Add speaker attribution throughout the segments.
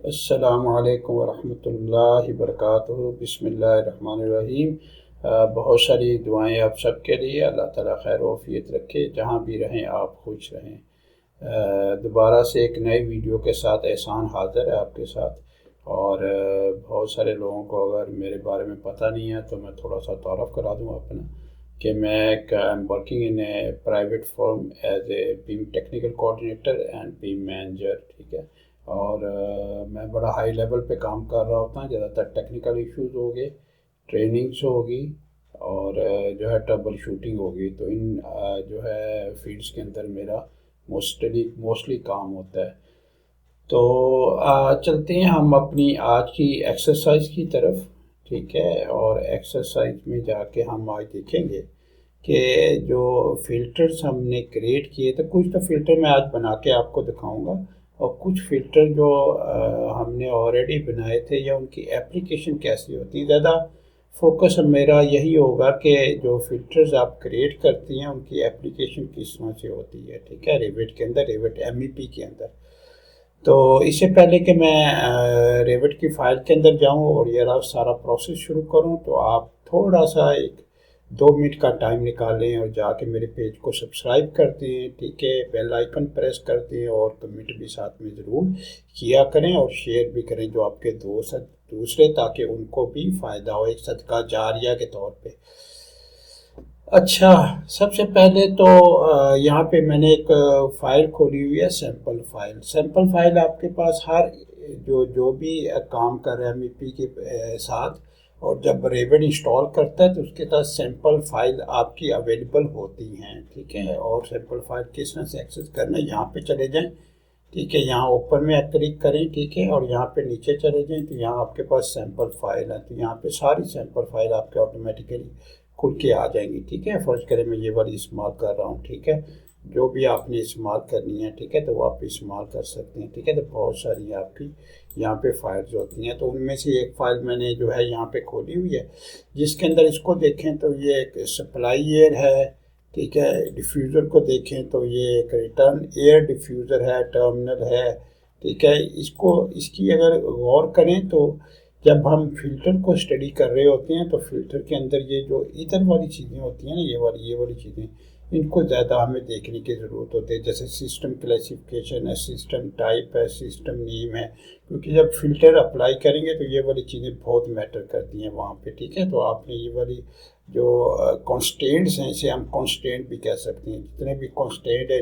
Speaker 1: अस्सलामु अलैकुम वरहमतुल्लाहि वबरकातुहू। बिस्मिल्लाहिर्रहमानिर्रहीम। बहुत सारी दुआएं आप सबके लिए। अल्लाह ताला खैर आफियत रखे, जहाँ भी रहें आप खुश रहें। दोबारा से एक नई वीडियो के साथ एहसान हाज़िर है आपके साथ। और बहुत सारे लोगों को अगर मेरे बारे में पता नहीं है तो मैं थोड़ा सा तारफ़ करा दूँ अपना, कि मैं I am working in a private firm as a BIM technical coordinator and BIM manager. ठीक है। और मैं बड़ा हाई लेवल पे काम कर रहा होता हूँ। ज़्यादातर टेक्निकल इश्यूज हो गए, ट्रेनिंग्स होगी, और जो है ट्रबल शूटिंग होगी। तो इन जो है फील्ड्स के अंदर मेरा मोस्टली काम होता है। तो चलते हैं हम अपनी आज की एक्सरसाइज की तरफ। ठीक है। और एक्सरसाइज में जाके हम आज देखेंगे कि जो फ़िल्टर्स हमने क्रिएट किए थे, कुछ तो फ़िल्टर मैं आज बना के आपको दिखाऊंगा, और कुछ फ़िल्टर जो हमने ऑलरेडी बनाए थे या उनकी एप्लीकेशन कैसी होती है। ज़्यादा फोकस मेरा यही होगा कि जो फ़िल्टर्स आप क्रिएट करती हैं उनकी एप्लीकेशन किस तरह से होती है। ठीक है। रेविट के अंदर, रेविट एमईपी के अंदर। तो इससे पहले कि मैं रेविट की फ़ाइल के अंदर जाऊं और ये सारा प्रोसेस शुरू करूं, तो आप थोड़ा सा एक 2 मिनट का टाइम निकालें और जाके मेरे पेज को सब्सक्राइब कर दें। ठीक है। बेल आइकन प्रेस कर दें और कमेंट भी साथ में ज़रूर किया करें और शेयर भी करें जो आपके दोस्त दूसरे, ताकि उनको भी फ़ायदा हो, एक सदका जारिया के तौर पे। अच्छा, सबसे पहले तो यहाँ पे मैंने एक फ़ाइल खोली हुई है, सैम्पल फ़ाइल। सैम्पल फ़ाइल आपके पास हर जो जो भी काम कर रहा है एमईपी के साथ, और जब रेविट इंस्टॉल करता है तो उसके साथ सैम्पल फ़ाइल आपकी अवेलेबल होती हैं। ठीक है। और सैम्पल फ़ाइल किस तरह से एक्सेस करना है, यहाँ पे चले जाएं। ठीक है। यहाँ ऊपर में क्लिक करें। ठीक है। और यहाँ पे नीचे चले जाएं तो यहाँ आपके पास सैम्पल फ़ाइल है। तो यहाँ पे सारी सैम्पल फ़ाइल आपके ऑटोमेटिकली खुल के आ जाएंगी। ठीक है। फ़र्ज़ करें मैं ये वाली इस्तेमाल कर रहा हूँ। ठीक है। जो भी आपने इस्तेमाल करनी है, ठीक है, तो वो आप इस्तेमाल कर सकते हैं। ठीक है। तो बहुत सारी आपकी यहाँ पे फाइल्स होती हैं। तो उनमें से एक फ़ाइल मैंने जो है यहाँ पे खोली हुई है, जिसके अंदर इसको देखें तो ये एक सप्लाई एयर है। ठीक है। डिफ्यूज़र को देखें तो ये एक रिटर्न एयर डिफ्यूज़र है, टर्मिनल है। ठीक है। इसको इसकी अगर गौर करें तो जब हम फ़िल्टर को स्टडी कर रहे होते हैं तो फ़िल्टर के अंदर ये जो इधर वाली चीज़ें होती हैं ना, ये वाली चीज़ें, इनको ज़्यादा हमें देखने की ज़रूरत होती है। जैसे सिस्टम क्लासिफिकेशन है, सिस्टम टाइप है, सिस्टम नेम है। क्योंकि जब फ़िल्टर अप्लाई करेंगे तो ये वाली चीज़ें बहुत मैटर करती हैं वहाँ पे। ठीक है। तो आपने ये वाली जो कॉन्स्टेंट्स हैं, इसे हम कॉन्स्टेंट भी कह सकते हैं, जितने भी कॉन्स्टेंट है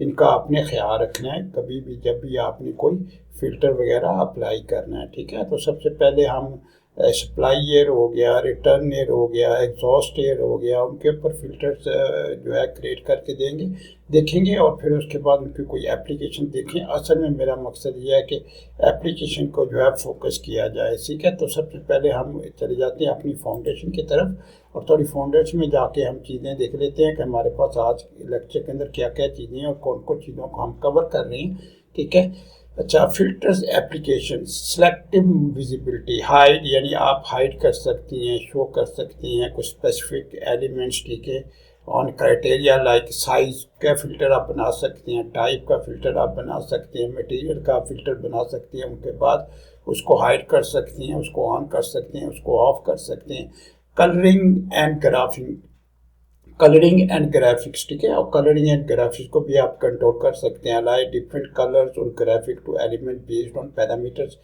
Speaker 1: इनका आपने ख्याल रखना है कभी भी जब भी आपने कोई फ़िल्टर वगैरह अप्लाई करना है। ठीक है। तो सबसे पहले हम सप्लाई एयर हो गया, रिटर्न एयर हो गया, एग्जॉस्ट एयर हो गया, उनके ऊपर फ़िल्टर्स जो है क्रिएट करके देखेंगे, और फिर उसके बाद उनकी कोई एप्लीकेशन देखें। असल में मेरा मकसद ये है कि एप्लीकेशन को जो है फोकस किया जाए। ठीक है। तो सबसे पहले हम चले जाते हैं अपनी फाउंडेशन की तरफ, और थोड़ी फाउंडेशन में जाके हम चीज़ें देख लेते हैं कि हमारे पास आज लेक्चर के अंदर क्या क्या चीज़ें हैं और कौन कौन चीज़ों को हम कवर कर रहे हैं। ठीक है। अच्छा, filters application, selective visibility, hide, यानी आप हाइड कर सकती हैं, शो कर सकती हैं कुछ स्पेसिफिक एलिमेंट्स। ठीक है। ऑन क्राइटेरिया लाइक साइज़ का फ़िल्टर आप बना सकते हैं, टाइप का फ़िल्टर आप बना सकते हैं, मटेरियल का फ़िल्टर बना सकते हैं। उनके बाद उसको हाइड कर सकती हैं, उसको ऑन कर सकते हैं, उसको ऑफ कर सकते हैं। Colouring and graphic, colouring and graphics. ठीक है। और कलरिंग एंड ग्राफिक्स को भी आप कंट्रोल कर सकते हैं, अलाइ डिफरेंट कलर्स और graphic two element based on parameters.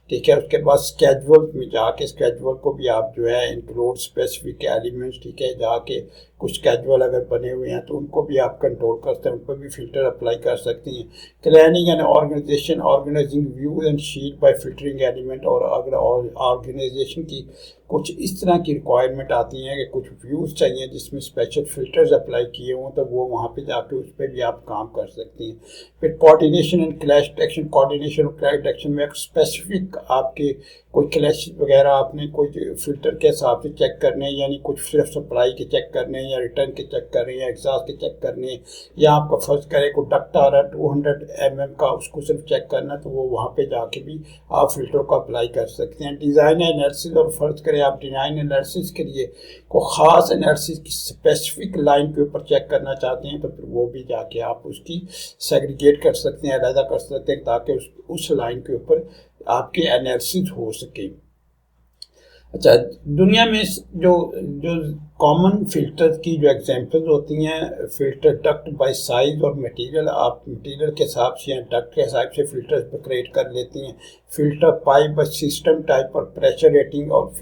Speaker 1: ठीक है। उसके बाद स्केजुअल में जाके स्केजुअल को भी आप जो है इंक्लूड स्पेसिफिक एलिमेंट्स। ठीक है। जाके कुछ स्केजुअल अगर बने हुए हैं तो उनको भी आप कंट्रोल करते हैं, उन पर भी फ़िल्टर अप्लाई कर सकती हैं। Planning and organisation, organising view and sheet by filtering element. और अगर ऑर्गेनाइजेशन की कुछ इस तरह की रिक्वायरमेंट आती हैं कि कुछ व्यूज़ चाहिए जिसमें स्पेशल फ़िल्टर्स अप्लाई किए हों, तो वो वहाँ पे जाके उस पर भी आप काम कर सकती हैं। फिर coordination and clash detection, coordination और क्लैश डिटेक्शन में एक स्पेसिफिक आपके कोई क्लैश वगैरह आपने कोई फ़िल्टर के हिसाब से चेक करने हैं, यानी कुछ सिर्फ सप्लाई के चेक करने हैं, या रिटर्न के चेक करने हैं, या एग्जॉस्ट के चेक करने हैं, या आपका फर्ज करे को डक्ट आ रहा है 200 mm का, उसको सिर्फ चेक करना, तो वो वहाँ पे जाके भी आप फ़िल्टर को अप्लाई कर सकते हैं। डिज़ाइन एनालिसिस, और फर्ज करें आप डिज़ाइन एनालिसिस के लिए को ख़ास एनालिसिस की स्पेसिफिक लाइन के ऊपर चेक करना चाहते हैं, तो फिर वो भी जाके आप उसकी सेग्रीगेट कर सकते हैं, अलहदा कर सकते हैं, ताकि उस लाइन के ऊपर आपके एनालिसिस हो सके। अच्छा, दुनिया में जो जो कॉमन फिल्टर की जो एग्जांपल्स होती हैं, फिल्टर डक्ट बाय साइज और मटेरियल, आप मटेरियल के हिसाब से या डक्ट के हिसाब से फिल्टर क्रिएट कर लेती हैं। Filter pipe by system type और प्रेशर रेटिंग, और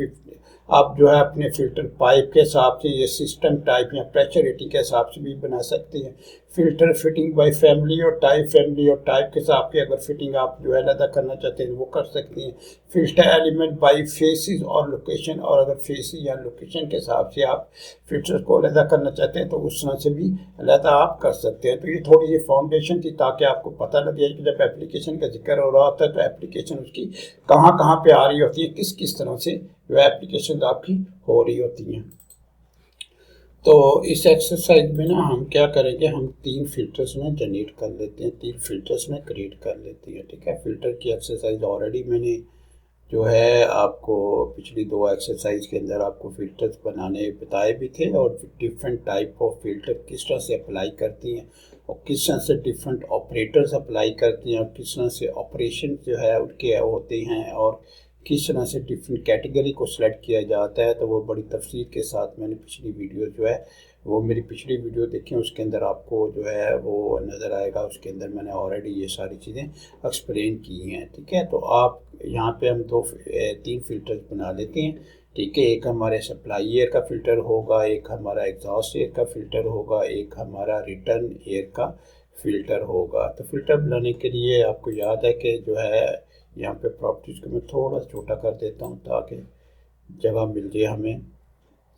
Speaker 1: आप जो है अपने फिल्टर पाइप के हिसाब से ये सिस्टम टाइप या प्रेशर रेटिंग के हिसाब से भी बना सकती हैं। फिल्टर फिटिंग बाय फैमिली और टाइप के हिसाब से अगर फिटिंग आप जो है अलग करना चाहते हैं वो कर सकती हैं। फिल्टर एलिमेंट बाय फेसिस और लोकेशन, और अगर फेसिस या लोकेशन के हिसाब से आप फिल्टर को अलग करना चाहते हैं तो उस तरह से भी अलग आप कर सकते हैं। तो ये थोड़ी सी फाउंडेशन थी ताकि आपको पता लगे कि जब एप्लीकेशन का जिक्र हो रहा होता है तो एप्लीकेशन उसकी कहाँ कहाँ पे आ रही होती है, किस किस तरह से जो एप्लीकेशन आपकी हो रही होती हैं। तो इस एक्सरसाइज में ना हम क्या करेंगे, हम 3 फिल्टर्स में जनरेट कर लेते हैं, 3 फिल्टर्स में क्रिएट कर लेते हैं। ठीक है, फिल्टर की एक्सरसाइज ऑलरेडी मैंने जो है आपको पिछली 2 एक्सरसाइज के अंदर आपको फिल्टर्स बनाने बताए भी थे, और डिफरेंट टाइप ऑफ फिल्टर किस तरह से अप्लाई करती हैं और किस तरह से डिफरेंट ऑपरेटर्स अप्लाई करती हैं और किस तरह से ऑपरेशन जो है उनके होते हैं और किस तरह से डिफरेंट कैटेगरी को सिलेक्ट किया जाता है। तो वो बड़ी तफसील के साथ मैंने पिछली वीडियो जो है वो मेरी पिछली वीडियो देखें, उसके अंदर आपको जो है वो नज़र आएगा। उसके अंदर मैंने ऑलरेडी ये सारी चीज़ें एक्सप्लेन की हैं। ठीक है, तो आप यहाँ पे हम 3 फिल्टर्स बना लेते हैं। ठीक है, एक हमारे सप्लाई एयर का फ़िल्टर होगा, एक हमारा एग्जॉस्ट एयर का फ़िल्टर होगा, एक हमारा रिटर्न एयर का फ़िल्टर होगा। तो फ़िल्टर बनाने के लिए आपको याद है कि जो है यहाँ पे प्रॉपर्टीज़ को मैं थोड़ा छोटा कर देता हूँ ताकि जगह मिल जाए, हमें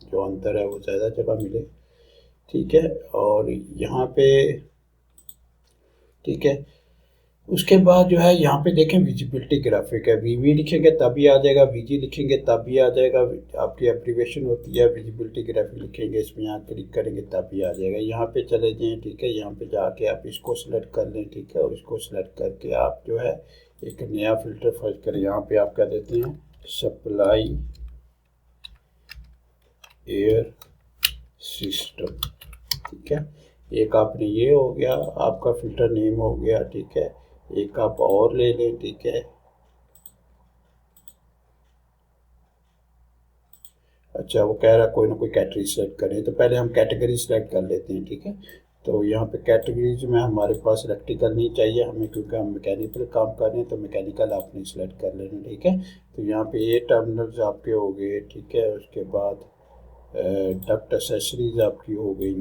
Speaker 1: जो अंदर है वो ज़्यादा जगह मिले। ठीक है, और यहाँ पे ठीक है, उसके बाद जो है यहाँ पे देखें विजिबिलिटी ग्राफिक है। वीवी लिखेंगे तभी आ जाएगा, वीजी लिखेंगे तभी आ जाएगा। आपकी एब्रीवेशन होती है विजिबिलिटी ग्राफिक लिखेंगे, इसमें यहाँ क्लिक करेंगे तभी आ जाएगा। यहाँ पे चले जाएँ। ठीक है, यहाँ पे जाके आप इसको सिलेक्ट कर लें। ठीक है, और इसको सिलेक्ट करके आप जो है एक नया फिल्टर फर्ज करें। यहाँ पे आप क्या देते हैं, सप्लाई एयर सिस्टम। ठीक है, एक आपने ये हो गया, आपका फिल्टर नेम हो गया। ठीक है, एक आप और ले लें। ठीक है, अच्छा वो कह रहा है कोई ना कोई कैटेगरी सेलेक्ट करें, तो पहले हम कैटेगरी सेलेक्ट कर लेते हैं। ठीक है, तो यहाँ पे कैटेगरीज में हमारे पास इलेक्ट्रिकल नहीं चाहिए हमें, क्योंकि हम मैकेनिकल काम कर रहे हैं, तो मैकेनिकल आपने सेलेक्ट कर लेना। ठीक है, तो यहाँ पे ये टर्मिनल्स आपके हो गए। ठीक है, उसके बाद डक्ट एसेसरीज आपकी हो गई,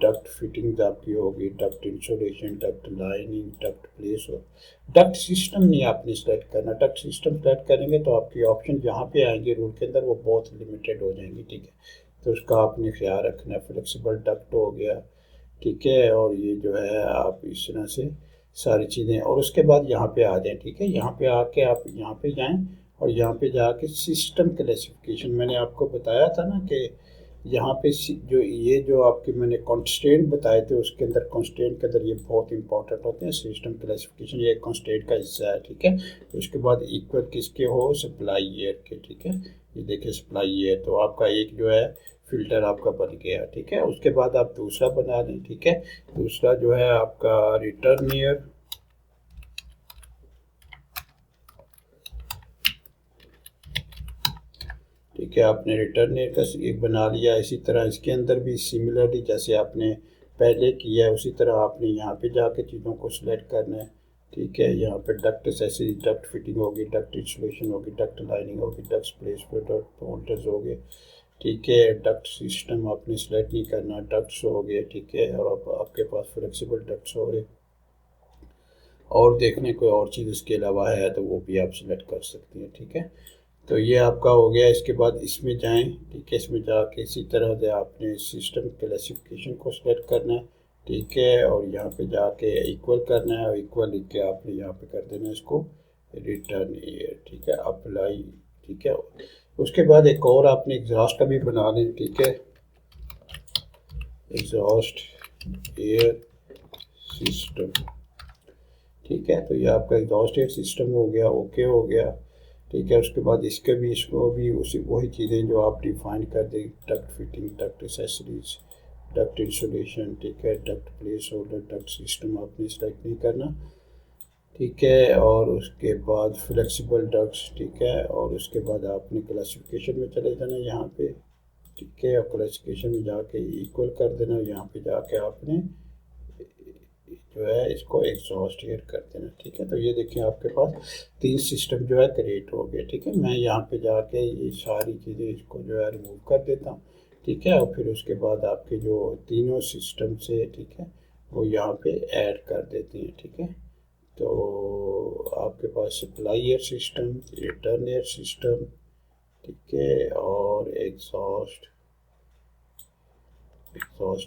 Speaker 1: डक्ट फिटिंग्स आपकी होगी, duct insulation, duct lining, duct place हो। डक्ट सिस्टम नहीं आपने सेलेक्ट करना। डक्ट सिस्टम सेलेक्ट करेंगे तो आपकी ऑप्शन जहाँ पे आएंगे रूल के अंदर वो बहुत लिमिटेड हो जाएंगी। ठीक है, तो उसका आपने ख्याल रखना है। फ्लेक्सिबल डक्ट हो गया। ठीक है, और ये जो है आप इस तरह से सारी चीज़ें, और उसके बाद यहाँ पे आ जाएं। ठीक है, यहाँ पे आके आप यहाँ पे जाएं और यहाँ पे जाके सिस्टम क्लासिफिकेशन, मैंने आपको बताया था ना कि यहाँ पे जो ये जो आपके मैंने कॉन्स्टेंट बताए थे उसके अंदर, कॉन्स्टेंट के अंदर ये बहुत इंपॉर्टेंट होते हैं। सिस्टम क्लासिफिकेशन ये कॉन्स्टेंट का हिस्सा है। ठीक है, तो उसके बाद इक्वल किसके हो, सप्लाई एयर के। ठीक है, ये देखिए सप्लाई एयर, तो आपका एक जो है फिल्टर आपका बन गया। ठीक है, उसके बाद आप दूसरा बना लें। ठीक है, दूसरा जो है आपका रिटर्न एयर। ठीक है, आपने रिटर्न एयर का एक बना लिया। इसी तरह इसके अंदर भी सिमिलरली जैसे आपने पहले किया है उसी तरह आपने यहाँ पे जाके चीज़ों को सिलेक्ट करना है। ठीक है, यहाँ पे डक्ट एसेसरीज, डक्ट फिटिंग होगी, डक्ट इंसुलेशन होगी, डक्ट लाइनिंग होगी, डक्ट प्लेसमेंट और होल्डर्स हो गए। ठीक है, डक्ट सिस्टम आपने सेलेक्ट नहीं करना, डक्ट्स हो गए। ठीक है, और अब आपके पास फ्लेक्सिबल डक्ट्स हो गए, और देखने कोई और चीज़ इसके अलावा है तो वो भी आप सिलेक्ट कर सकते हैं। ठीक है, तो ये आपका हो गया। इसके बाद इसमें जाएं। ठीक है, इसमें जाके इसी तरह से आपने सिस्टम क्लासिफिकेशन को सिलेक्ट करना है। ठीक है, और यहाँ पे जाके इक्वल करना है, और इक्वल लिख के आपने यहाँ पे कर देना है इसको रिटर्न एयर। ठीक है, अप्लाई। ठीक है, उसके बाद एक और आपने एग्जॉस्ट का भी बना लें। ठीक है, एग्जॉस्ट एयर सिस्टम। ठीक है, तो ये आपका एग्जॉस्ट एयर सिस्टम हो गया, ओके हो गया। ठीक है, उसके बाद इसको भी उसी वही चीज़ें जो आप डिफाइन कर दें, duct fitting, duct accessories, duct insulation. ठीक है, duct placeholder, duct system आपने सेलेक्ट नहीं करना। ठीक है। और उसके बाद फ्लेक्सिबल डक्ट्स, ठीक है। और उसके बाद आपने क्लासिफिकेशन में चले जाना यहाँ पे, ठीक है। और क्लासिफिकेशन में जाके इक्वल कर देना, यहाँ पे जाके आपने जो है इसको एग्जॉस्ट एयर कर देना, ठीक है। तो ये देखिए आपके पास 3 सिस्टम जो है क्रिएट हो गए, ठीक है। मैं यहाँ पे जाके ये सारी चीज़ें इसको जो है रिमूव कर देता हूँ, ठीक है। और फिर उसके बाद आपके जो तीनों सिस्टम से, ठीक है, वो यहाँ पे ऐड कर देते हैं, ठीक है। तो आपके पास supply air system, return air system, ठीक है, और एग्जॉस्ट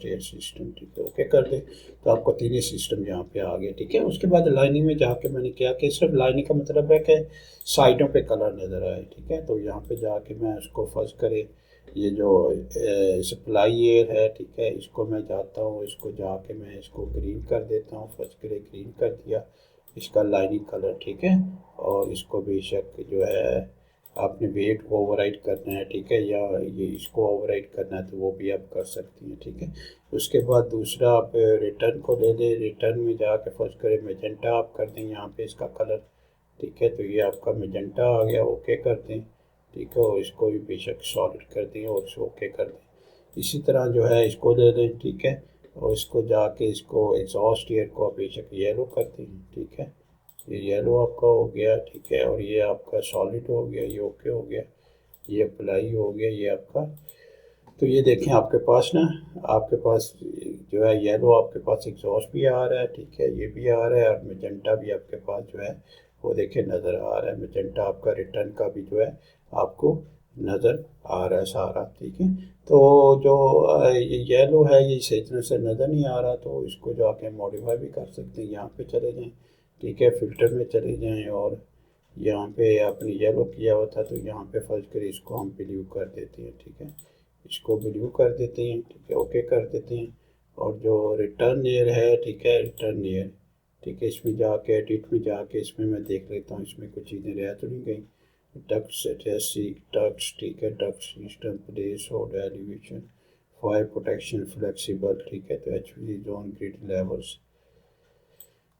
Speaker 1: एयर सिस्टम, ठीक है। ओके कर दे तो आपको तीनों सिस्टम यहाँ पे आ गए, ठीक है। उसके बाद लाइनिंग में जाके मैंने क्या कि सिर्फ लाइनिंग का मतलब है कि साइडों पे कलर नज़र आए, ठीक है। तो यहाँ पे जाके मैं उसको फर्स्ट करे ये जो सप्लाई एयर है, ठीक है, इसको मैं जाता हूँ, इसको जाके मैं इसको ग्रीन कर देता हूँ, फर्स्ट करे ग्रीन कर दिया इसका लाइनिंग कलर, ठीक है। और इसको बेशक जो है आपने वेट को ओवरराइड करना है, ठीक है, या ये इसको ओवरराइड करना है तो वो भी आप कर सकती हैं, ठीक है। उसके बाद दूसरा आप रिटर्न को ले लें, रिटर्न में जाके फर्स्ट करें मेजेंटा आप कर दें यहाँ पे इसका कलर, ठीक है। तो ये आपका मेजेंटा आ गया, ओके कर दें, ठीक है। और इसको भी बेशक सॉलिड कर दें और इसको ओके कर दें। इसी तरह जो है इसको ले लें, ठीक है। और इसको जाके इसको एग्जॉस्ट एयर को बेशक येलो कर दें, ठीक है। ये येलो आपका हो गया, ठीक है। और ये आपका सॉलिड हो गया, ये ओके हो गया, ये अप्लाई हो गया, ये आपका। तो ये देखें आपके पास ना, आपके पास जो है येलो आपके पास एग्जॉस्ट भी आ रहा है, ठीक है, ये भी आ रहा है। और मेजेंटा भी आपके पास जो है वो देखें नज़र आ रहा है, मेजेंटा आपका रिटर्न का भी जो है आपको नज़र आ रहा है सारा, ठीक है। तो जो ये येलो है ये सही तरह से नज़र नहीं आ रहा, तो इसको जाके मॉडिफाई भी कर सकते हैं, यहाँ पे चले जाएँ, ठीक है, फ़िल्टर में चले जाएँ और यहाँ पे आपने येलो किया हुआ था तो यहाँ पे फर्ज कर इसको हम ब्लू कर देते हैं, ठीक है, इसको ब्लू कर देते हैं, ठीक है, ओके कर देते हैं। और जो रिटर्न एयर है, ठीक है, रिटर्न एयर, ठीक है, इसमें जाके एडिट में जाके इसमें मैं देख लेता हूँ इसमें कुछ चीज़ें रह तो नहीं गई। डक्ट्स जैसी डक्ट्स, ठीक है, ducts system place hold elevation fire protection flexible, ठीक है। तो HV जोन ग्रिड लेवल्स,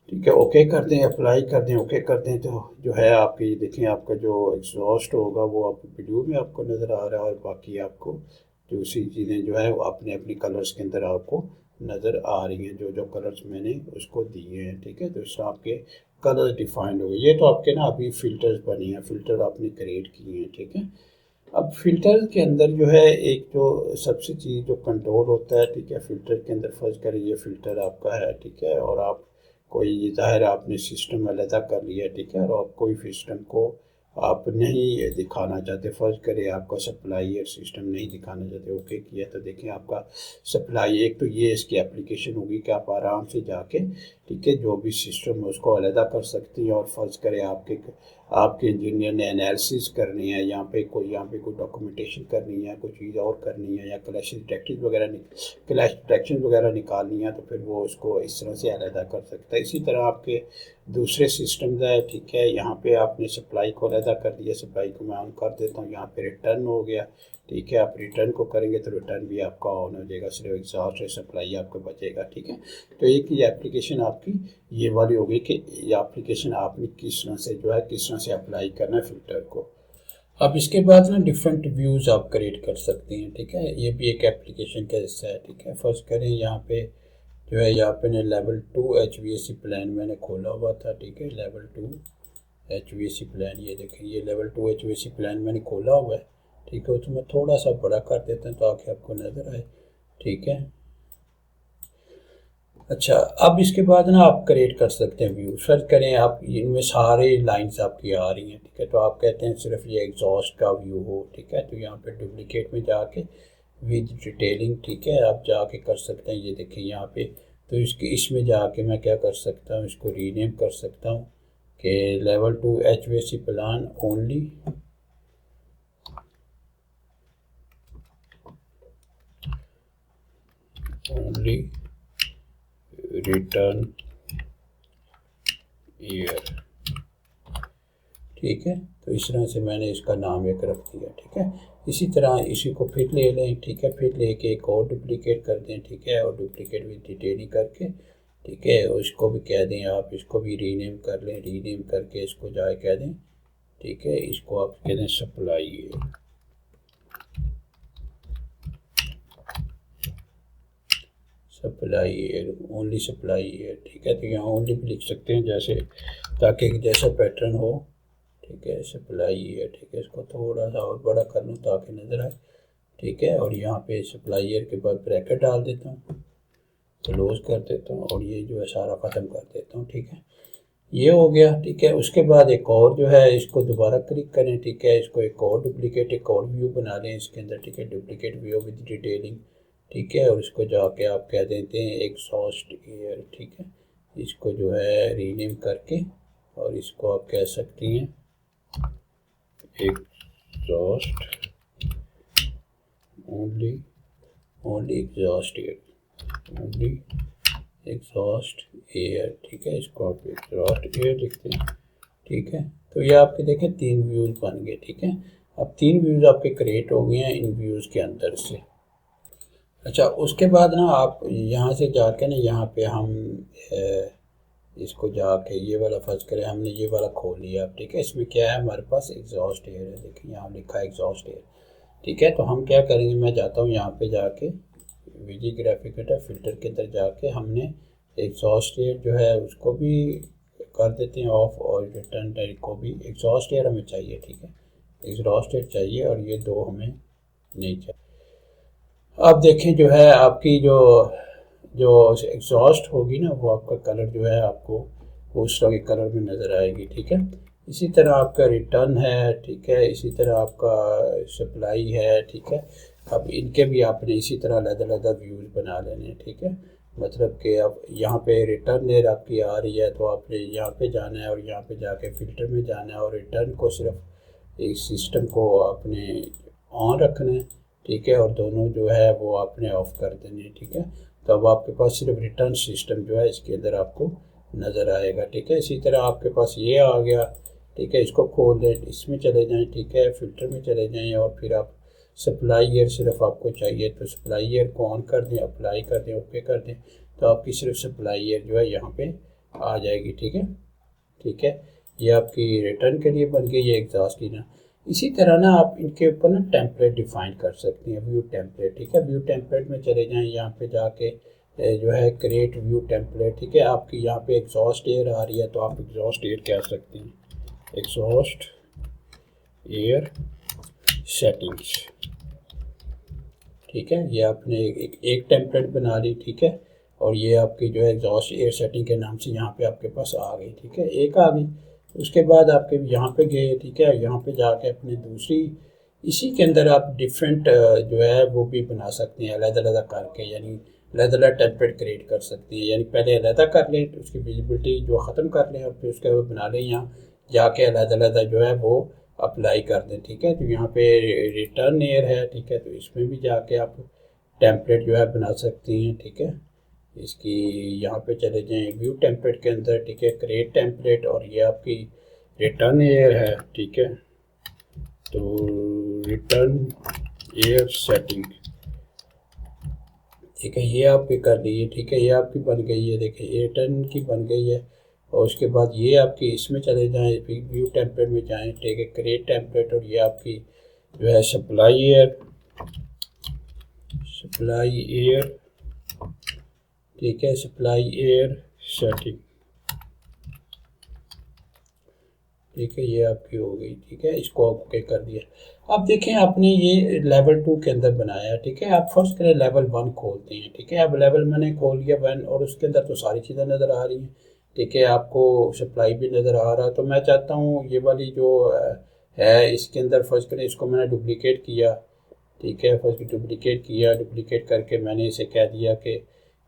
Speaker 1: ठीक है, ओके कर दें, अप्लाई कर दें, ओके कर दें। तो जो है आपकी देखें आपका जो एग्जॉस्ट होगा वो आप वीडियो में आपको नज़र आ रहा है और बाकी आपको दूसरी चीज़ें जो है वो अपने अपने कलर्स के अंदर आपको नज़र आ रही हैं, जो जो कलर्स मैंने उसको दिए हैं, ठीक है। तो इससे आपके कलर डिफाइंड हो गए। ये तो आपके ना अभी फ़िल्टर्स बने हैं, फ़िल्टर आपने क्रिएट किए हैं, ठीक है। अब फ़िल्टर के अंदर जो है एक जो सबसे चीज़ जो कंट्रोल होता है, ठीक है, फ़िल्टर के अंदर फर्ज करें ये फ़िल्टर आपका है, ठीक है। और आप कोई ज़ाहिर आपने सिस्टम अलहदा कर लिया, ठीक है। और आप कोई सिस्टम को आप नहीं दिखाना चाहते, फर्ज करें आपका सप्लाई एयर सिस्टम नहीं दिखाना चाहते, ओके किया तो देखें आपका सप्लाई, एक तो ये इसकी एप्लीकेशन होगी कि आप आराम से जाके, ठीक है, जो भी सिस्टम है उसको अलहदा कर सकती हैं। और फर्ज करें आपके इंजीनियर ने एनालिसिस करनी है, यहाँ पे कोई डॉक्यूमेंटेशन करनी है, कोई चीज़ और करनी है, या क्लैश डिटेक्शन वगैरह निकालनी है, तो फिर वो उसको इस तरह से अलहदा कर सकता है। इसी तरह आपके दूसरे सिस्टम है, ठीक है, यहाँ पे आपने सप्लाई को अलहदा कर दिया, सप्लाई को मैं ऑन कर देता हूँ, यहाँ पे रिटर्न हो गया, ठीक है। आप रिटर्न को करेंगे तो रिटर्न भी आपका ऑन हो जाएगा, सिर्फ एग्जॉस्ट और सप्लाई आपका बचेगा, ठीक है। तो एक ये एप्लीकेशन आपकी ये वाली होगी कि ये एप्लीकेशन आपने किस तरह से जो है किस तरह से अप्लाई करना है फ़िल्टर को। अब इसके बाद ना डिफरेंट व्यूज़ आप क्रिएट कर सकते हैं, ठीक है, ये भी एक एप्लीकेशन का हिस्सा है, ठीक है। फर्स्ट करें यहाँ पे जो है यहाँ पे लेवल 2 HVAC प्लान मैंने खोला हुआ था, ठीक है, लेवल 2 HVAC प्लान, ये देखें ये लेवल 2 HVAC प्लान मैंने खोला हुआ है, ठीक है। तो मैं थोड़ा सा बड़ा कर देता हूँ ताकि आपको नज़र आए, ठीक है। अच्छा, अब इसके बाद ना आप क्रिएट कर सकते हैं व्यू, सर्च करें आप, इनमें सारे लाइंस आपकी आ रही हैं, ठीक है। तो आप कहते हैं सिर्फ ये एग्जॉस्ट का व्यू हो, ठीक है, तो यहाँ पे डुप्लीकेट में जाके विद डिटेलिंग, ठीक है, आप जाके कर सकते हैं। ये देखें यहाँ पे, तो इसमें जाके मैं क्या कर सकता हूँ, इसको रीनेम कर सकता हूँ कि level 2 HVAC plan only return year, ठीक है। तो इस तरह से मैंने इसका नाम एक रख दिया, ठीक है। इसी तरह इसी को फिर ले लें, ठीक है, फिर लेके एक और डुप्लीकेट कर दें, ठीक है, और डुप्लीकेट विद डिटेलिंग करके ठीक है। और इसको भी कह दें आप, इसको भी रीनेम कर लें, रीनेम करके इसको जाए कह दें, ठीक है। इसको आप कह दें supply air, supply air, only supply air, ठीक है। तो यहाँ ओनली भी लिख सकते हैं जैसे, ताकि जैसा पैटर्न हो, ठीक है। सप्लाई एयर, ठीक है। इसको थोड़ा सा और बड़ा कर लूँ ताकि नज़र आए, ठीक है। और यहाँ पे सप्लाई एयर के बाद ब्रैकेट डाल देता हूँ, क्लोज कर देता हूँ और ये जो है सारा ख़त्म कर देता हूँ, ठीक है। ये हो गया, ठीक है। उसके बाद एक और जो है इसको दोबारा क्लिक करें, ठीक है। इसको एक और डुप्लीकेट, एक और व्यू बना लें इसके अंदर, ठीक है। डुप्लीकेट व्यू विद डिटेलिंग, ठीक है। और इसको जाके आप कह देते हैं एग्जॉस्ट एयर, ठीक है। इसको जो है रीनेम करके और इसको आप कह सकती हैं exhaust only, only exhaust air, only exhaust air, ठीक है। इसको आप एग्जॉस्ट एयर लिखते हैं, ठीक है। तो ये आपके देखें 3 व्यूज़ बन गए, ठीक है। अब 3 व्यूज़ आपके क्रिएट हो गए हैं इन व्यूज़ के अंदर से। अच्छा, उसके बाद ना आप यहाँ से जाके ना यहाँ पे हम इसको जाके ये वाला फर्ज करें, हमने ये वाला खोल लिया, ठीक है। इसमें क्या है हमारे पास एग्जॉस्ट एयर है, देखिए यहाँ लिखा है एग्जॉस्ट एयर, ठीक है। तो हम क्या करेंगे, मैं जाता हूँ यहाँ पे जाके वीजी ग्राफिक फ़िल्टर के अंदर जाके हमने एग्जॉस्ट एयर जो है उसको भी कर देते हैं ऑफ, और रिटर्न टाइप को भी, एग्जॉस्ट एयर हमें चाहिए, ठीक है। एग्जॉस्ट एयर चाहिए और ये 2 हमें नहीं चाहिए। अब देखें जो है आपकी जो जो एग्जॉस्ट होगी ना, वो आपका कलर जो है आपको उस तरह के कलर में नज़र आएगी, ठीक है। इसी तरह आपका रिटर्न है, ठीक है। इसी तरह आपका सप्लाई है, ठीक है। अब इनके भी आपने इसी तरह अलग-अलग व्यूज़ बना लेने हैं, ठीक है। मतलब कि अब यहाँ पे रिटर्न एयर आपकी आ रही है तो आपने यहाँ पे जाना है और यहाँ पे जाके फ़िल्टर में जाना है और रिटर्न को सिर्फ इस सिस्टम को आपने ऑन रखना है, ठीक है। और दोनों जो है वो आपने ऑफ़ कर देने हैं, ठीक है। तो अब आपके पास सिर्फ रिटर्न सिस्टम जो है इसके अंदर आपको नज़र आएगा, ठीक है। इसी तरह आपके पास ये आ गया, ठीक है। इसको खोल दें, इसमें चले जाएं, ठीक है। फ़िल्टर में चले जाएं और फिर आप सप्लाई एयर सिर्फ आपको चाहिए तो सप्लाई एयर को ऑन कर दें, अप्लाई कर दें, ओके कर दें, तो आपकी सिर्फ सप्लाई एयर जो है यहाँ पे आ जाएगी, ठीक है, ठीक है। ये आपकी रिटर्न के लिए बन गई, ये एग्जॉस्ट की ना। इसी तरह ना आप इनके ऊपर ना टेम्पलेट डिफाइन कर सकते हैं, व्यू टेम्पलेट, ठीक है। व्यू टेम्पलेट में चले जाएं, यहाँ पे जाके जो है क्रिएट व्यू टेम्पलेट, ठीक है। आपकी यहाँ पे एग्जॉस्ट एयर आ रही है तो आप एग्जॉस्ट एयर कह सकते हैं, एग्जॉस्ट एयर सेटिंग्स, ठीक है। ये आपने एक टेम्पलेट बना ली, ठीक है। और ये आपकी जो है एग्जॉस्ट एयर सेटिंग के नाम से यहाँ पे आपके पास आ गई, ठीक है, एक आ गई। उसके बाद आपके यहाँ पे गए, ठीक है। यहाँ पे जाके अपने दूसरी, इसी के अंदर आप डिफरेंट जो है वो भी बना सकते हैं अलग-अलग करके, यानी अलग-अलग टेम्पलेट क्रिएट कर सकते हैं। यानी पहले अलग कर लें तो उसकी विजिबिलिटी जो ख़त्म कर लें और फिर उसके बाद बना लें, यहाँ जाके अलग-अलग जो है वो अप्लाई कर दें, ठीक है। तो यहाँ पे रिटर्न एयर है, ठीक है। तो इसमें भी जाके आप टेम्पलेट जो है बना सकती हैं, ठीक है। इसकी यहाँ पे चले जाएं व्यू टेम्पलेट के अंदर, ठीक है, क्रिएट टेम्पलेट, और ये आपकी रिटर्न एयर है, ठीक है। तो रिटर्न एयर सेटिंग, ठीक है, ये आपकी कर दी है, ठीक है। ये आपकी बन गई है, देखिए रिटर्न की बन गई है। और उसके बाद ये आपकी इसमें चले जाएं, व्यू टेम्पलेट में जाएं, ठीक है, क्रिएट टेम्पलेट, और ये आपकी जो है सप्लाई एयर, सप्लाई एयर, ठीक है, सप्लाई एयर सेटिंग, ठीक है। ये आपकी हो गई, ठीक है। इसको ओके कर दिया। अब देखें आपने ये लेवल 2 के अंदर बनाया, ठीक है। आप फर्स्ट करें लेवल 1 खोलते हैं, ठीक है। अब लेवल मैंने खोल लिया 1 और उसके अंदर तो सारी चीज़ें नज़र आ रही हैं, ठीक है। आपको सप्लाई भी नज़र आ रहा है। तो मैं चाहता हूँ ये वाली जो है इसके अंदर फर्स्ट करें, इसको मैंने डुप्लीकेट किया, ठीक है। फर्स्ट डुप्लीकेट किया, डुप्लीकेट करके मैंने इसे कह दिया कि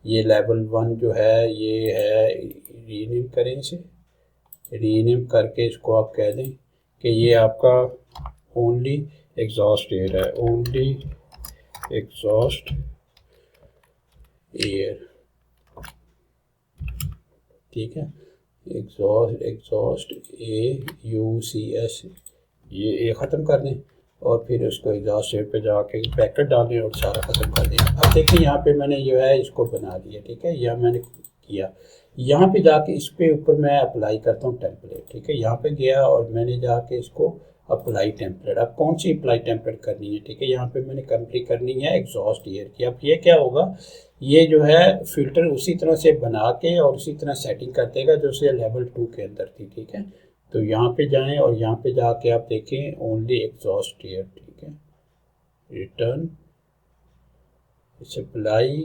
Speaker 1: ये लेवल 1 जो है ये है, रीनेम करें इसे, रीनेम करके इसको आप कह दें कि ये आपका ओनली एग्जॉस्ट एयर है, ओनली एग्जॉस्ट एयर, ठीक है। एग्जॉस्ट, एग्जॉस्ट AUCS, ये ए ख़त्म कर दें और फिर उसको एग्जॉस्ट एयर पे जाके ब्रैकेट डालें और सारा ख़त्म कर दें। अब देखिए यहाँ पे मैंने जो है इसको बना दिया, ठीक है। यह मैंने किया। यहाँ पे जाके इस पे ऊपर मैं अप्लाई करता हूँ टेम्पलेट, ठीक है। यहाँ पे गया और मैंने जाके इसको अप्लाई टेम्पलेट, अब कौन सी अप्लाई टेम्पलेट करनी है, ठीक है। यहाँ पे मैंने कंप्लीट करनी है एग्जॉस्ट एयर की। अब ये क्या होगा, ये जो है फिल्टर उसी तरह से बना के और उसी तरह सेटिंग कर देगा जो से लेवल 2 के अंदर थी, ठीक है। तो यहाँ पे जाएं और यहाँ पे जाके आप देखें ओनली एग्जॉस्ट एयर, ठीक है। रिटर्न सप्लाई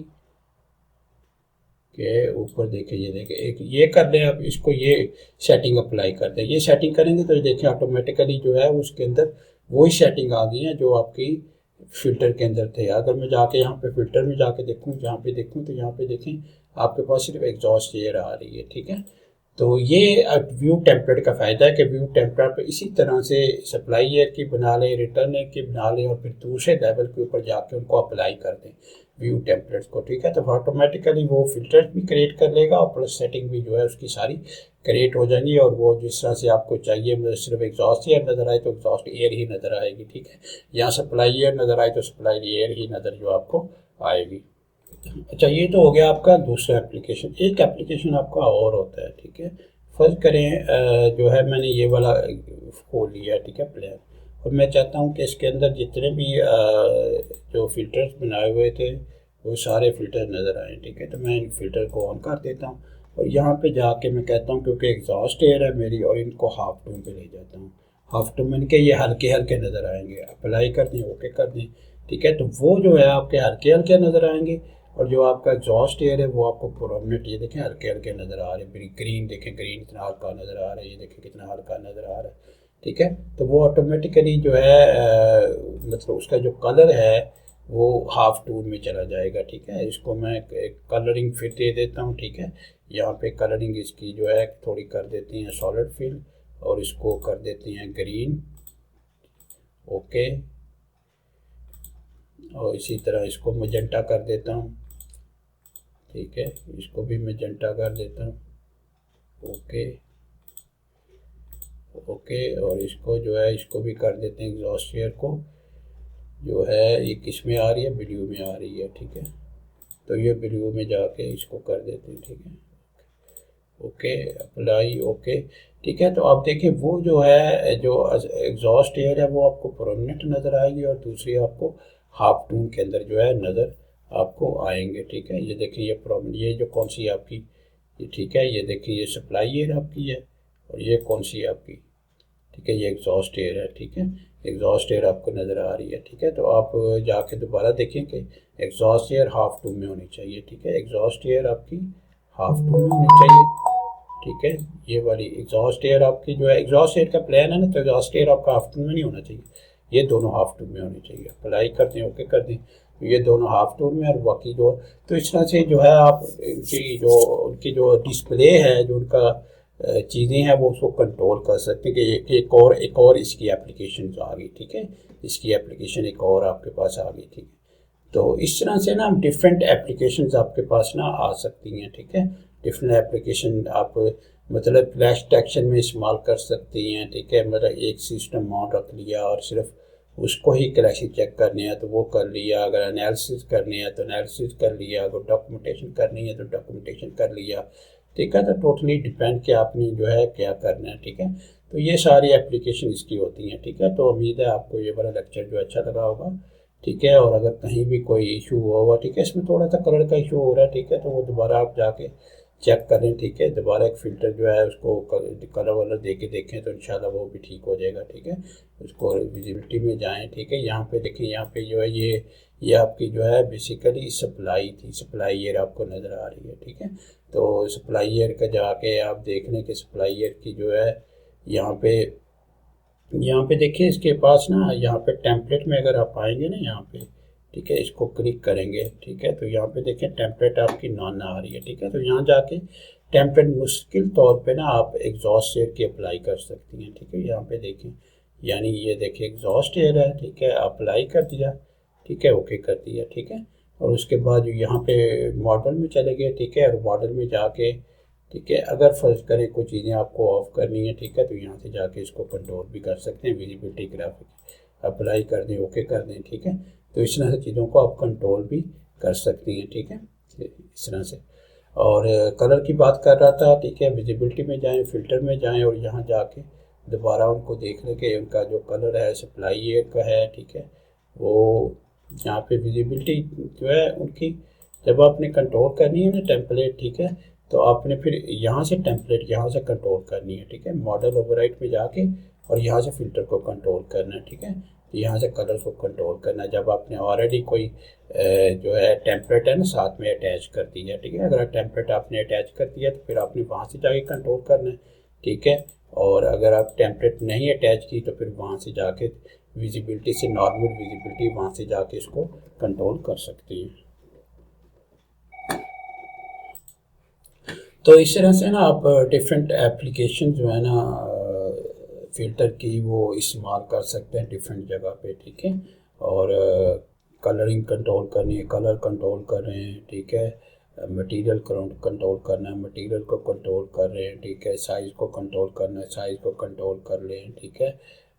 Speaker 1: के ऊपर देखें, ये देखें एक ये कर लें। अब इसको ये सेटिंग अप्लाई कर दें, ये सेटिंग करेंगे तो ये देखें ऑटोमेटिकली जो है उसके अंदर वही सेटिंग आ गई है जो आपकी फ़िल्टर के अंदर थे। अगर मैं जाके यहाँ पे फ़िल्टर में जाके देखूँ, यहाँ पे देखूँ तो यहाँ पे देखें आपके पास सिर्फ एग्जॉस्ट एयर आ रही है, ठीक है। तो ये व्यू टेम्पलेट का फ़ायदा है कि व्यू टेम्पलेट पे इसी तरह से सप्लाई एयर की बना लें, रिटर्न एयर की बना लें और फिर दूसरे लेवल के ऊपर जाके उनको अप्लाई कर दें व्यू टेम्पलेट्स को, ठीक है। तो ऑटोमेटिकली वो फिल्टर भी क्रिएट कर लेगा और प्लस सेटिंग भी जो है उसकी सारी क्रिएट हो जाएंगी और वो जिस तरह से आपको चाहिए, मतलब सिर्फ एग्जॉस्ट एयर नज़र आए तो एग्जॉस्ट एयर ही नज़र आएगी, ठीक है। यहाँ सप्लाई एयर नज़र आए तो सप्लाई एयर ही नज़र जो आपको आएगी। अच्छा, ये तो हो गया आपका दूसरा एप्लीकेशन। एक एप्लीकेशन आपका और होता है, ठीक है। फर्ज करें जो है मैंने ये वाला खोल लिया, ठीक है, प्लेयर, और मैं चाहता हूँ कि इसके अंदर जितने भी जो फ़िल्टर्स बनाए हुए थे वो सारे फ़िल्टर नज़र आए, ठीक है। तो मैं इन फ़िल्टर को ऑन कर देता हूँ और यहाँ पे जाके मैं कहता हूँ क्योंकि एग्जॉस्ट एयर है मेरी, और इनको हाफ टून पे ले जाता हूँ। हाफ टून में के ये हल्के हल्के नज़र आएंगे, अप्लाई कर दें, ओके कर दें, ठीक है। तो वो जो है आपके हल्के हल्के नज़र आएंगे और जो आपका एग्जॉस्ट एयर है वो आपको प्रोमिनेंट, ये देखें हल्के हल्के नज़र आ रहे हैं। ग्रीन देखें, ग्रीन इतना हल्का नज़र आ रहा है, ये देखें कितना हल्का नज़र आ रहा है, ठीक है। तो वो ऑटोमेटिकली जो है मतलब उसका जो कलर है वो हाफ टून में चला जाएगा, ठीक है। इसको मैं एक कलरिंग फिर दे देता हूँ, ठीक है। यहाँ पे कलरिंग इसकी जो है थोड़ी कर देती हैं सॉलिड फिल और इसको कर देती हैं ग्रीन, ओके। और इसी तरह इसको मजेंटा कर देता हूँ, ठीक है। इसको भी मजेंटा कर देता हूँ, ओके ओके। और इसको जो है इसको भी कर देते हैं एग्जॉस्ट एयर को, जो है ये किस में आ रही है, ब्लू में आ रही है, ठीक है। तो ये ब्लू में जाके इसको कर देते हैं, ठीक है, ओके अप्लाई, ओके, ठीक है। तो आप देखिए वो जो है जो एग्जॉस्ट एयर है वो आपको प्रोमिनेंट नज़र आएगी और दूसरी आपको हाफ टून के अंदर जो है नज़र आपको आएंगे, ठीक है। ये देखिए ये प्रोमिनेंट, ये जो कौन सी आपकी, ये ठीक है, ये देखिए ये सप्लाई एयर आपकी है और ये कौन सी है आपकी, ठीक है, ये एग्जॉस्ट एयर है, ठीक है। एग्जॉस्ट एयर आपको नज़र आ रही है, ठीक है। तो आप जाके दोबारा देखें कि एग्जॉस्ट एयर हाफ टून में होनी चाहिए, ठीक है। एग्जॉस्ट एयर आपकी हाफ टून में होनी चाहिए, ठीक है। ये वाली एग्जॉस्ट एयर आपकी जो है, एग्जॉस्ट एयर का प्लान है ना, तो एग्जॉस्ट एयर आपका हाफ टून में नहीं होना चाहिए, ये दोनों हाफ टून में होने चाहिए। अप्लाई कर दें, ओके कर दें, तो ये दोनों हाफ टून में और बाकी जो, तो इस तरह से जो है आप उनकी जो डिस्प्ले है, जो उनका चीज़ें हैं वो उसको कंट्रोल कर सकते हैं कि एक और इसकी एप्लीकेशन आ गई, ठीक है। इसकी एप्लीकेशन एक और आपके पास आ गई, ठीक है। तो इस तरह से ना डिफरेंट एप्लीकेशंस आपके पास ना आ सकती हैं, ठीक है। डिफरेंट एप्लीकेशन आप मतलब फ्लैश डिटेक्शन में इस्तेमाल कर सकती हैं, ठीक है। मतलब एक सिस्टम माउंट रख लिया और सिर्फ उसको ही क्लैश चेक करने हैं तो वो कर लिया, अगर एनालिसिस करने हैं तो एनालिसिस कर लिया, अगर डॉक्यूमेंटेशन करनी है तो डॉक्यूमेंटेशन कर लिया, ठीक है। तो टोटली डिपेंड कि आपने जो है क्या करना है, ठीक है। तो ये सारी एप्लीकेशन इसकी होती हैं, ठीक है। तो उम्मीद है आपको ये वाला लेक्चर जो अच्छा लगा होगा, ठीक है। और अगर कहीं भी कोई इशू हुआ होगा, ठीक है, इसमें थोड़ा सा कलर का इशू हो रहा है, ठीक है, तो वो दोबारा आप जाके चेक करें, ठीक है। दोबारा एक फ़िल्टर जो है उसको कलर वलर दे के देखें तो इंशाल्लाह वो भी ठीक हो जाएगा, ठीक है। उसको विजिबिलिटी में जाएं, ठीक है। यहाँ पे देखिए, यहाँ पे जो है ये आपकी जो है बेसिकली सप्लाई थी, सप्लाई ईयर आपको नज़र आ रही है, ठीक है। तो सप्लाई ईयर का जाके आप देख लें कि सप्लाई ईयर की जो है यहाँ पे देखिए इसके पास ना, यहाँ पे टेम्पलेट में अगर आप आएंगे ना यहाँ पे, ठीक है, इसको क्लिक करेंगे, ठीक है। तो यहाँ पे देखें टेम्पलेट आपकी नॉन आ रही है, ठीक है। तो यहाँ जाके टेम्पलेट मुश्किल तौर पे ना आप एग्जॉस्ट एयर की अप्लाई कर सकती हैं, ठीक है। यहाँ पे देखें, यानी ये देखिए एग्जॉस्ट एयर है, ठीक है, अप्लाई कर दिया, ठीक है, ओके कर दिया, ठीक है। और उसके बाद यहाँ पे मॉडल में चले गए, ठीक है, और मॉडल में जाके, ठीक है, अगर फर्ज करें कुछ चीज़ें आपको ऑफ करनी है, ठीक है, तो यहाँ से जाके इसको कंट्रोल भी कर सकते हैं, विजिबिलिटी ग्राफिक अप्लाई कर दें, ओके कर दें, ठीक है। तो इस तरह से चीज़ों को आप कंट्रोल भी कर सकती हैं, ठीक है, इस तरह से। और कलर की बात कर रहा था, ठीक है, विजिबिलिटी में जाएं, फ़िल्टर में जाएं और यहाँ जाके दोबारा उनको देख लें कि उनका जो कलर है सप्लाई एयर का है, ठीक है। वो यहाँ पे विजिबिलिटी जो है उनकी, जब आपने कंट्रोल करनी है ना टेम्पलेट, ठीक है, तो आपने फिर यहाँ से टेम्पलेट यहाँ से कंट्रोल करनी है, ठीक है, मॉडल ओवरराइड में जाके और यहाँ से फ़िल्टर को कंट्रोल करना है, ठीक है। यहाँ से कलर्स को कंट्रोल करना है जब आपने ऑलरेडी कोई जो है टेम्पलेट है ना साथ में अटैच कर दिया है, ठीक है। अगर टेम्पलेट आपने अटैच कर दिया तो फिर आपने वहाँ से जाके कंट्रोल करना है, ठीक है। और अगर आप टेम्पलेट नहीं अटैच की तो फिर वहाँ से जाके विजिबिलिटी से, नॉर्मल विजिबिलिटी, वहाँ से जाके इसको कंट्रोल कर सकती हैं। तो इस तरह से ना आप डिफरेंट एप्लीकेशन जो है ना फ़िल्टर की वो इस्तेमाल कर सकते हैं डिफरेंट जगह पे, ठीक है। और कलरिंग कंट्रोल करनी है, कलर कंट्रोल कर रहे हैं, ठीक है। मटेरियल कंट्रोल करना है, मटेरियल को कंट्रोल कर रहे हैं, ठीक है। साइज़ को कंट्रोल करना है, साइज़ को कंट्रोल कर लें, ठीक है।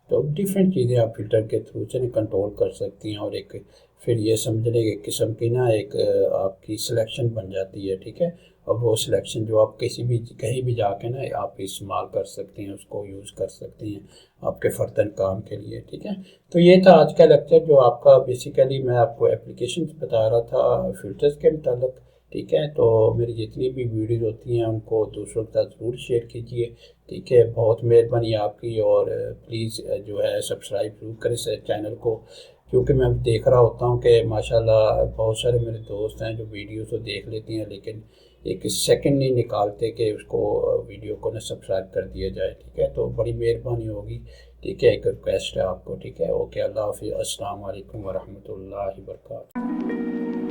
Speaker 1: तो डिफरेंट चीज़ें आप फ़िल्टर के थ्रू से कंट्रोल कर सकती हैं और एक फिर ये समझने की किस्म की ना एक आपकी सिलेक्शन बन जाती है, ठीक है। और वो सिलेक्शन जो आप किसी भी कहीं भी जाके ना आप इस्तेमाल कर सकती हैं, उसको यूज़ कर सकती हैं आपके फ़र्दर काम के लिए, ठीक है। तो ये था आज का लेक्चर जो आपका, बेसिकली मैं आपको एप्लीकेशन बता रहा था फ़िल्टर्स के मतलब, ठीक है। तो मेरी जितनी भी वीडियोज़ होती हैं उनको दूसरों के साथ ज़रूर शेयर कीजिए, ठीक है। बहुत मेहरबानी आपकी। और प्लीज़ जो है सब्सक्राइब ज़रूर करें इस चैनल को, क्योंकि मैं देख रहा होता हूँ कि माशाल्लाह बहुत सारे मेरे दोस्त हैं जो वीडियो तो देख लेती हैं लेकिन एक सेकंड नहीं निकालते कि उसको वीडियो को ना सब्सक्राइब कर दिया जाए, ठीक है। तो बड़ी मेहरबानी होगी, ठीक है। एक रिक्वेस्ट है आपको, ठीक है। ओके, अल्लाह हाफ़िज़, अस्सलाम वालेकुम व रहमतुल्लाहि व बरकातहू।